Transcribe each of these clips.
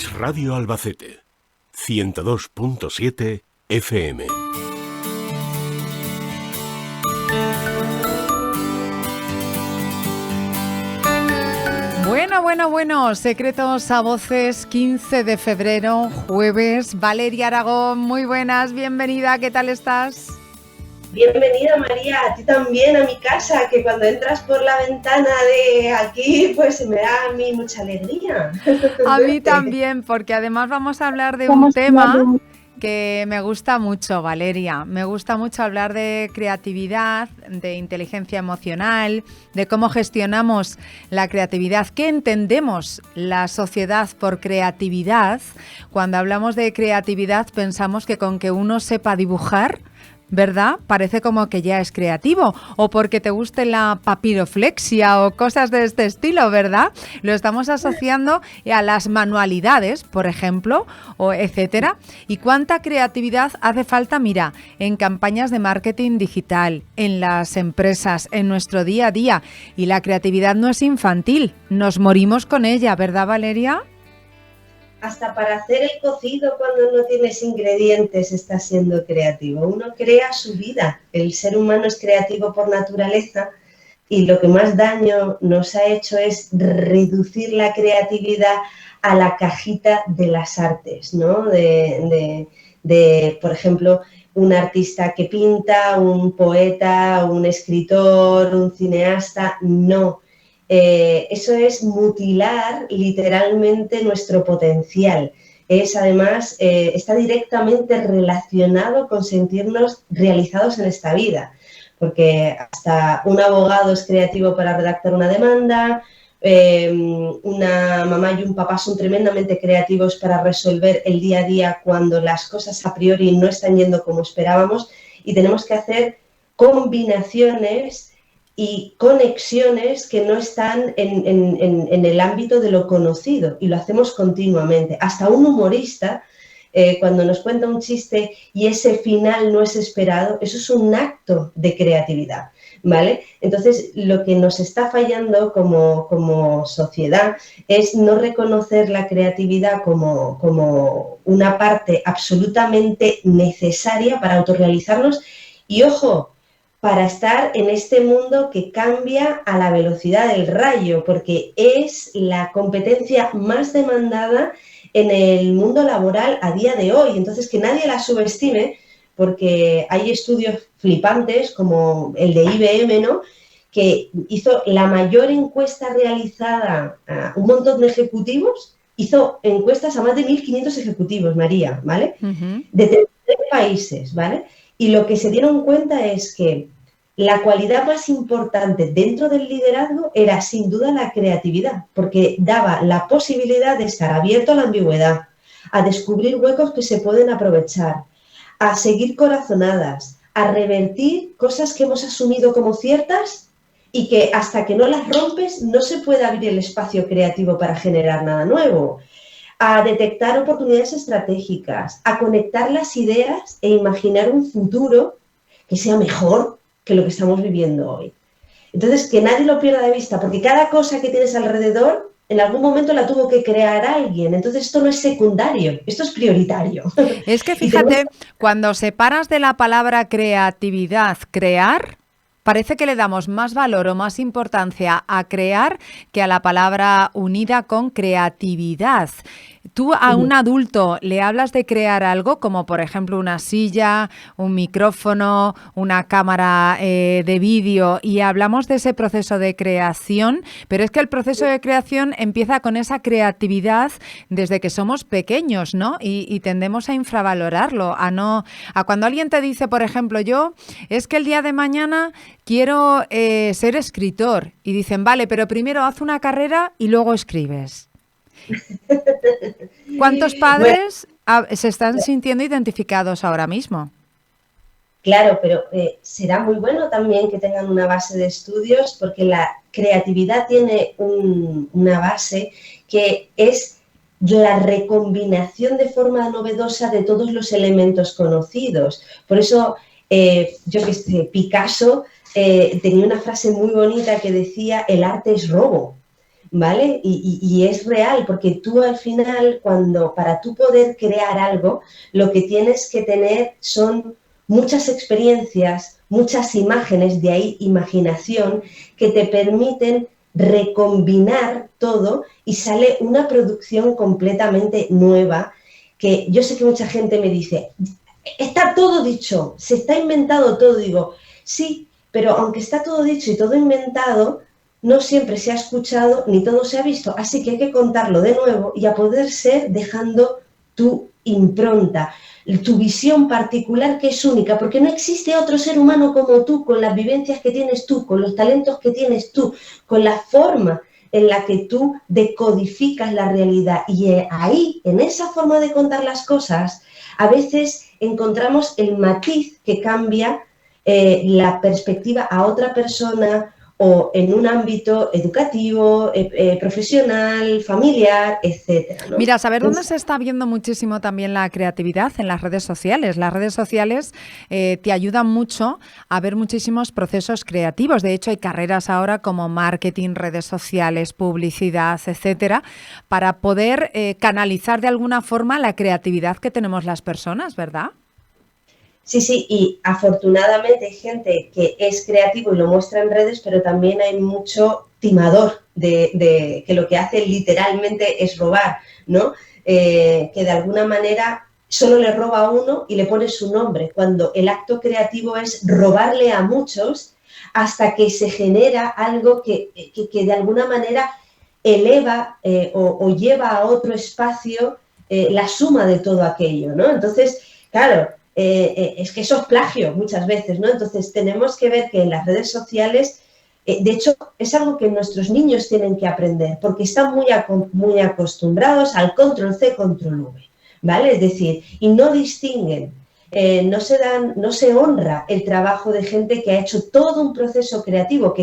Radio Albacete, 102.7 FM. Bueno, Secretos a Voces, 15 de febrero, jueves. Valeria Aragón, muy buenas, bienvenida, ¿qué tal estás? Bienvenida, María, a ti también, a mi casa, que cuando entras por la ventana de aquí, pues me da a mí mucha alegría. A mí también, porque además vamos a hablar de un tema que me gusta mucho, Valeria. Me gusta mucho hablar de creatividad, de inteligencia emocional, de cómo gestionamos la creatividad, qué entendemos la sociedad por creatividad. Cuando hablamos de creatividad pensamos que con que uno sepa dibujar, ¿verdad? Parece como que ya es creativo, o porque te guste la papiroflexia o cosas de este estilo, ¿verdad? Lo estamos asociando a las manualidades, por ejemplo, o etcétera. ¿Y cuánta creatividad hace falta? Mira, en campañas de marketing digital, en las empresas, en nuestro día a día. Y la creatividad no es infantil, nos morimos con ella, ¿verdad, Valeria? Hasta para hacer el cocido cuando no tienes ingredientes estás siendo creativo. Uno crea su vida. El ser humano es creativo por naturaleza y lo que más daño nos ha hecho es reducir la creatividad a la cajita de las artes, ¿no? Por ejemplo, un artista que pinta, un poeta, un escritor, un cineasta. No. Eso es mutilar literalmente nuestro potencial. Es además, está directamente relacionado con sentirnos realizados en esta vida, porque hasta un abogado es creativo para redactar una demanda, una mamá y un papá son tremendamente creativos para resolver el día a día cuando las cosas a priori no están yendo como esperábamos y tenemos que hacer combinaciones y conexiones que no están en el ámbito de lo conocido y lo hacemos continuamente. Hasta un humorista, cuando nos cuenta un chiste y ese final no es esperado, eso es un acto de creatividad, ¿vale? Entonces, lo que nos está fallando como sociedad es no reconocer la creatividad como una parte absolutamente necesaria para autorrealizarnos y, ojo, para estar en este mundo que cambia a la velocidad del rayo, porque es la competencia más demandada en el mundo laboral a día de hoy. Entonces, que nadie la subestime, porque hay estudios flipantes como el de IBM, ¿no?, que hizo la mayor encuesta realizada a un montón de ejecutivos, hizo encuestas a más de 1.500 ejecutivos, María, ¿vale? De 33 países, ¿vale? Y lo que se dieron cuenta es que la cualidad más importante dentro del liderazgo era sin duda la creatividad, porque daba la posibilidad de estar abierto a la ambigüedad, a descubrir huecos que se pueden aprovechar, a seguir corazonadas, a revertir cosas que hemos asumido como ciertas y que hasta que no las rompes no se puede abrir el espacio creativo para generar nada nuevo, a detectar oportunidades estratégicas, a conectar las ideas e imaginar un futuro que sea mejor que lo que estamos viviendo hoy. Entonces, que nadie lo pierda de vista, porque cada cosa que tienes alrededor, en algún momento la tuvo que crear alguien. Entonces, esto no es secundario, esto es prioritario. Es que fíjate, cuando separas de la palabra creatividad, crear, parece que le damos más valor o más importancia a crear que a la palabra unida con creatividad. Tú a un adulto le hablas de crear algo como por ejemplo una silla, un micrófono, una cámara de vídeo y hablamos de ese proceso de creación, pero es que el proceso de creación empieza con esa creatividad desde que somos pequeños, ¿no? Y tendemos a infravalorarlo, a cuando alguien te dice, por ejemplo, es que el día de mañana quiero ser escritor y dicen, vale, pero primero haz una carrera y luego escribes. ¿Cuántos padres se están sintiendo identificados ahora mismo? Claro, pero será muy bueno también que tengan una base de estudios porque la creatividad tiene una base que es la recombinación de forma novedosa de todos los elementos conocidos. Por eso, Picasso tenía una frase muy bonita que decía, el arte es robo. ¿vale? Y es real, porque tú al final, para tú poder crear algo, lo que tienes que tener son muchas experiencias, muchas imágenes, de ahí imaginación, que te permiten recombinar todo y sale una producción completamente nueva, que yo sé que mucha gente me dice, está todo dicho, se está inventado todo, digo, sí, pero aunque está todo dicho y todo inventado, no siempre se ha escuchado ni todo se ha visto, así que hay que contarlo de nuevo y a poder ser dejando tu impronta, tu visión particular que es única, porque no existe otro ser humano como tú, con las vivencias que tienes tú, con los talentos que tienes tú, con la forma en la que tú decodificas la realidad. Y ahí, en esa forma de contar las cosas, a veces encontramos el matiz que cambia la perspectiva a otra persona, o en un ámbito educativo, profesional, familiar, etcétera, ¿no? Mira, ¿saber dónde se está viendo muchísimo también la creatividad? En las redes sociales. Las redes sociales te ayudan mucho a ver muchísimos procesos creativos. De hecho, hay carreras ahora como marketing, redes sociales, publicidad, etcétera, para poder canalizar de alguna forma la creatividad que tenemos las personas, ¿verdad? Sí, sí, y afortunadamente hay gente que es creativo y lo muestra en redes, pero también hay mucho timador que lo que hace literalmente es robar, ¿no? Que de alguna manera solo le roba a uno y le pone su nombre, cuando el acto creativo es robarle a muchos hasta que se genera algo que de alguna manera eleva o lleva a otro espacio la suma de todo aquello, ¿no? Entonces, claro, es que eso es plagio muchas veces, ¿no? Entonces tenemos que ver que en las redes sociales, de hecho, es algo que nuestros niños tienen que aprender, porque están muy acostumbrados al control C, control V, ¿vale? Es decir, y no distinguen, no se honra el trabajo de gente que ha hecho todo un proceso creativo,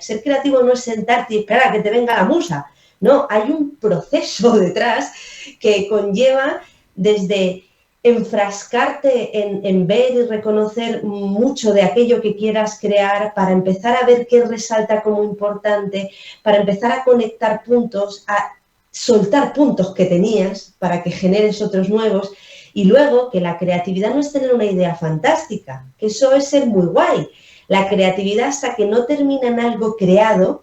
ser creativo no es sentarte y esperar a que te venga la musa, no, hay un proceso detrás que conlleva desde enfrascarte en ver y reconocer mucho de aquello que quieras crear, para empezar a ver qué resalta como importante, para empezar a conectar puntos, a soltar puntos que tenías para que generes otros nuevos, y luego que la creatividad no es tener una idea fantástica, que eso es ser muy guay. La creatividad, hasta que no termina en algo creado,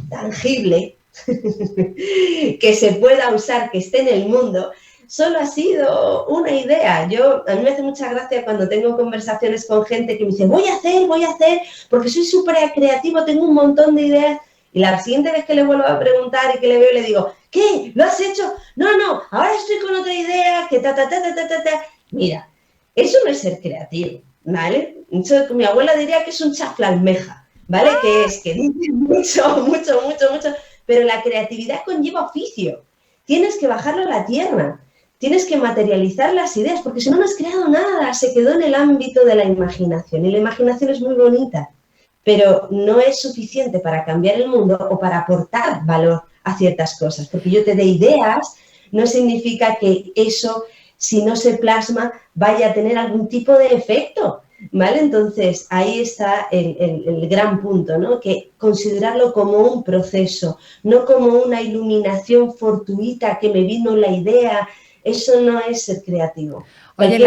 tangible, que se pueda usar, que esté en el mundo, solo ha sido una idea. A mí me hace mucha gracia cuando tengo conversaciones con gente que me dice, voy a hacer, porque soy súper creativo, tengo un montón de ideas, y la siguiente vez que le vuelvo a preguntar y que le veo, le digo, ¿qué? ¿Lo has hecho? No, ahora estoy con otra idea, que ta. Mira, eso no es ser creativo, ¿vale? Mi abuela diría que es un chaflalmeja, ¿vale? Que es que dice mucho, pero la creatividad conlleva oficio. Tienes que bajarlo a la tierra. Tienes que materializar las ideas, porque si no, no has creado nada, se quedó en el ámbito de la imaginación. Y la imaginación es muy bonita, pero no es suficiente para cambiar el mundo o para aportar valor a ciertas cosas. Porque yo te dé ideas, no significa que eso, si no se plasma, vaya a tener algún tipo de efecto, ¿vale? Entonces, ahí está el gran punto, ¿no? Que considerarlo como un proceso, no como una iluminación fortuita que me vino la idea. Eso no es ser creativo. Oye,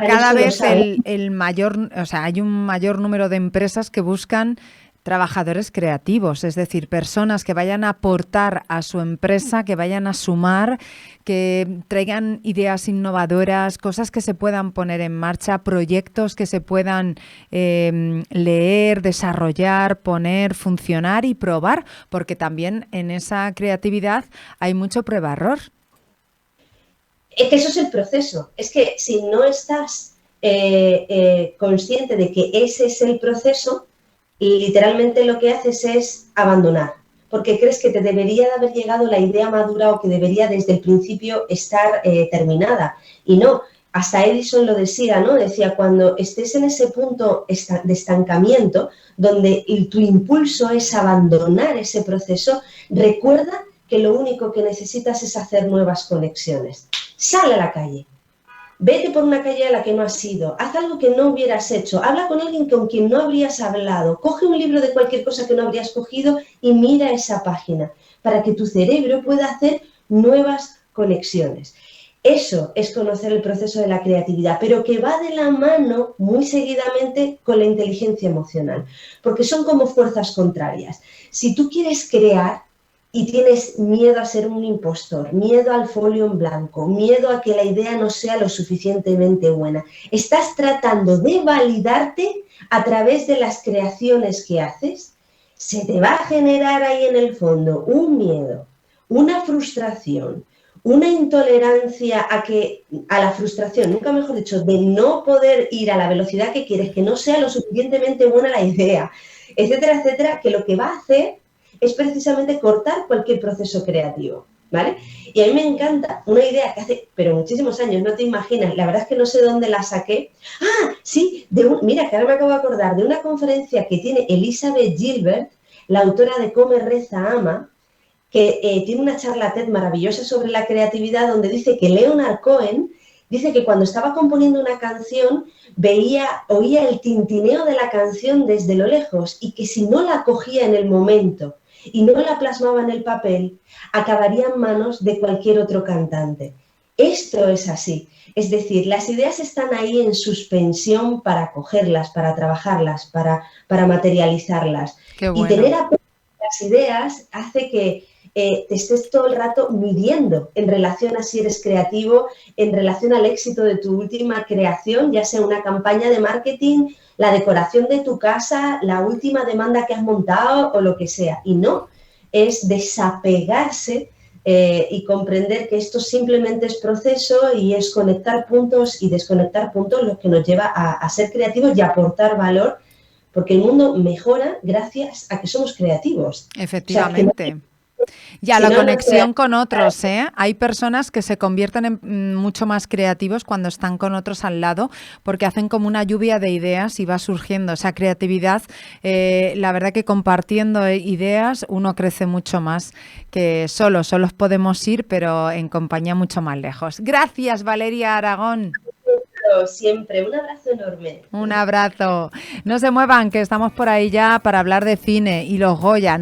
cada vez hay un mayor número de empresas que buscan trabajadores creativos, es decir, personas que vayan a aportar a su empresa, que vayan a sumar, que traigan ideas innovadoras, cosas que se puedan poner en marcha, proyectos que se puedan leer, desarrollar, poner, funcionar y probar, porque también en esa creatividad hay mucho prueba-error. Es que eso es el proceso. Es que si no estás consciente de que ese es el proceso, literalmente lo que haces es abandonar, porque crees que te debería de haber llegado la idea madura o que debería desde el principio estar terminada. Y no, hasta Edison lo decía, ¿no? Decía, cuando estés en ese punto de estancamiento, donde tu impulso es abandonar ese proceso, recuerda que lo único que necesitas es hacer nuevas conexiones. Sal a la calle, Vete por una calle a la que no has ido, haz algo que no hubieras hecho, habla con alguien con quien no habrías hablado, coge un libro de cualquier cosa que no habrías cogido y mira esa página para que tu cerebro pueda hacer nuevas conexiones. Eso es conocer el proceso de la creatividad, pero que va de la mano muy seguidamente con la inteligencia emocional, porque son como fuerzas contrarias. Si tú quieres crear, y tienes miedo a ser un impostor, miedo al folio en blanco, miedo a que la idea no sea lo suficientemente buena. Estás tratando de validarte a través de las creaciones que haces. Se te va a generar ahí en el fondo un miedo, una frustración, una intolerancia a la frustración, nunca mejor dicho, de no poder ir a la velocidad que quieres, que no sea lo suficientemente buena la idea, etcétera, etcétera, que lo que va a hacer es precisamente cortar cualquier proceso creativo, ¿vale? Y a mí me encanta una idea que hace, pero muchísimos años, no te imaginas, la verdad es que no sé dónde la saqué. Ah, sí, mira, que ahora me acabo de acordar de una conferencia que tiene Elizabeth Gilbert, la autora de Come, Reza, Ama, que tiene una charla TED maravillosa sobre la creatividad, donde dice que Leonard Cohen dice que cuando estaba componiendo una canción oía el tintineo de la canción desde lo lejos y que si no la cogía en el momento y no la plasmaba en el papel, acabaría en manos de cualquier otro cantante. Esto es así. Es decir, las ideas están ahí en suspensión para cogerlas, para trabajarlas, para materializarlas. Qué Y tener bueno. apego a las ideas hace que te estés todo el rato midiendo en relación a si eres creativo, en relación al éxito de tu última creación, ya sea una campaña de marketing, la decoración de tu casa, la última demanda que has montado o lo que sea. Y no, es desapegarse y comprender que esto simplemente es proceso y es conectar puntos y desconectar puntos lo que nos lleva a ser creativos y a aportar valor, porque el mundo mejora gracias a que somos creativos. O sea, que no, Efectivamente. Y a si la no, no es conexión creativo. con otros, ¿eh? Hay personas que se convierten en mucho más creativos cuando están con otros al lado, porque hacen como una lluvia de ideas y va surgiendo esa creatividad. La verdad que compartiendo ideas uno crece mucho más que solos podemos ir, pero en compañía mucho más lejos. Gracias, Valeria Aragón. Siempre, un abrazo enorme. Un abrazo. No se muevan, que estamos por ahí ya para hablar de cine y los Goya.